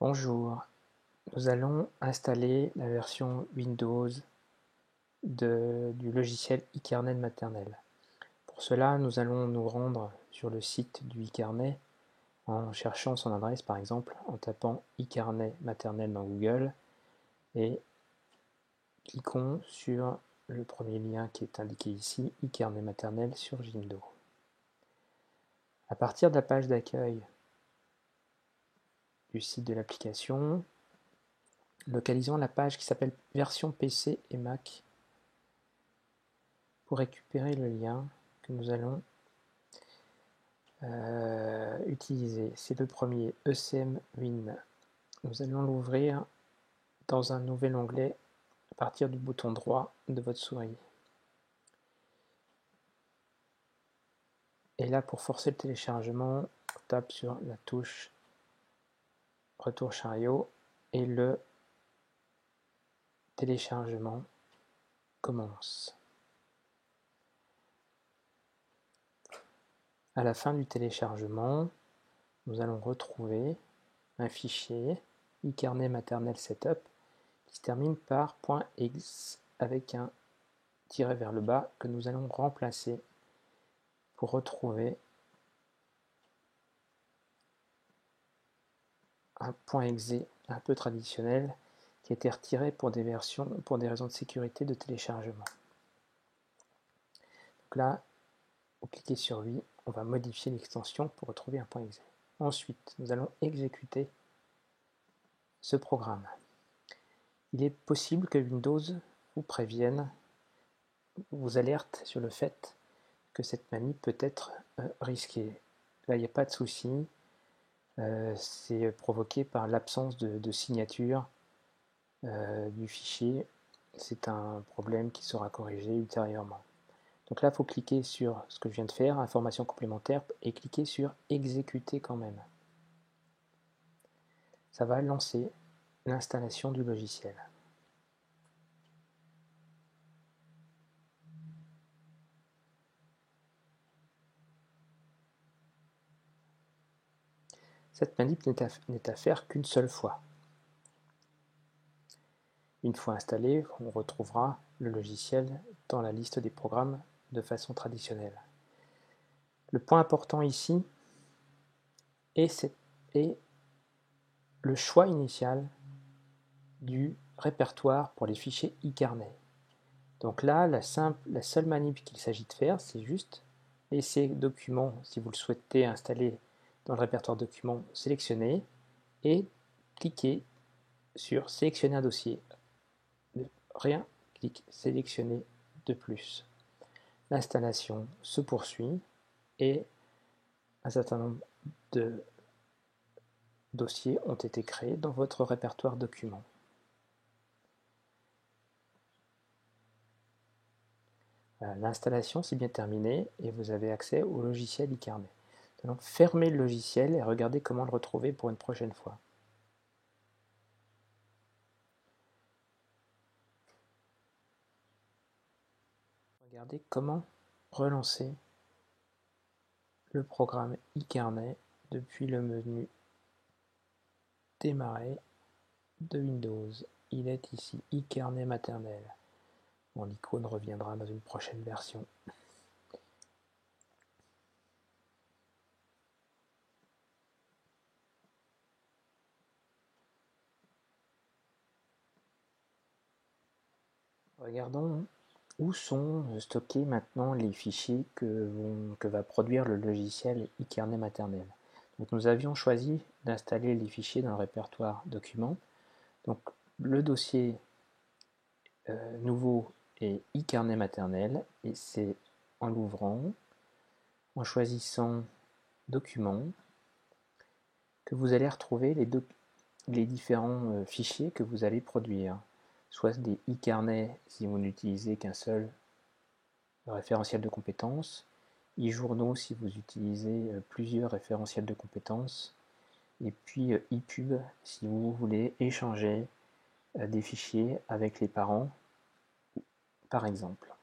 Bonjour, nous allons installer la version Windows du logiciel iKarnet maternel. Pour cela, nous allons nous rendre sur le site du iKarnet en cherchant son adresse, par exemple en tapant iKarnet maternel dans Google et cliquons sur le premier lien qui est indiqué ici, iKarnet maternel sur Jindo. À partir de la page d'accueil du site de l'application, localisons la page qui s'appelle version PC et Mac pour récupérer le lien que nous allons utiliser. C'est le premier, ECM Win. Nous allons l'ouvrir dans un nouvel onglet à partir du bouton droit de votre souris. Et là, pour forcer le téléchargement, on tape sur la touche retour chariot et le téléchargement commence. À la fin du téléchargement, nous allons retrouver un fichier iKarnet maternel setup qui se termine par .exe avec un tiret vers le bas que nous allons remplacer pour retrouver un .exe un peu traditionnel qui a été retiré pour des raisons de sécurité de téléchargement. Donc là, vous cliquez sur oui, on va modifier l'extension pour retrouver un .exe. Ensuite, nous allons exécuter ce programme. Il est possible que Windows vous prévienne, vous alerte sur le fait que cette manip peut être risquée. Là, il n'y a pas de souci. C'est provoqué par l'absence de signature du fichier. C'est un problème qui sera corrigé ultérieurement. Donc là, il faut cliquer sur ce que je viens de faire, information complémentaire, et cliquer sur exécuter quand même. Ça va lancer l'installation du logiciel. Cette manip n'est à faire qu'une seule fois. Une fois installé, on retrouvera le logiciel dans la liste des programmes de façon traditionnelle. Le point important ici est le choix initial du répertoire pour les fichiers iKarnet. Donc là, la seule manip qu'il s'agit de faire, c'est juste laisser document, si vous le souhaitez installer dans le répertoire documents, sélectionner et cliquer sur sélectionner un dossier. Rien, clique sélectionner de plus. L'installation se poursuit et un certain nombre de dossiers ont été créés dans votre répertoire documents. L'installation c'est bien terminé et vous avez accès au logiciel iKarnet. Donc fermez le logiciel et regardez comment le retrouver pour une prochaine fois. Regardez comment relancer le programme iKarnet depuis le menu démarrer de Windows. Il est ici iKarnet maternel. Bon, l'icône reviendra dans une prochaine version. Regardons où sont stockés maintenant les fichiers que va produire le logiciel iKarnet maternel. Donc nous avions choisi d'installer les fichiers dans le répertoire documents. Donc le dossier nouveau est iKarnet maternel et c'est en l'ouvrant, en choisissant documents, que vous allez retrouver les différents fichiers que vous allez produire. Soit des iKarnet si vous n'utilisez qu'un seul référentiel de compétences, iJournaux si vous utilisez plusieurs référentiels de compétences, et puis iPub si vous voulez échanger des fichiers avec les parents, par exemple.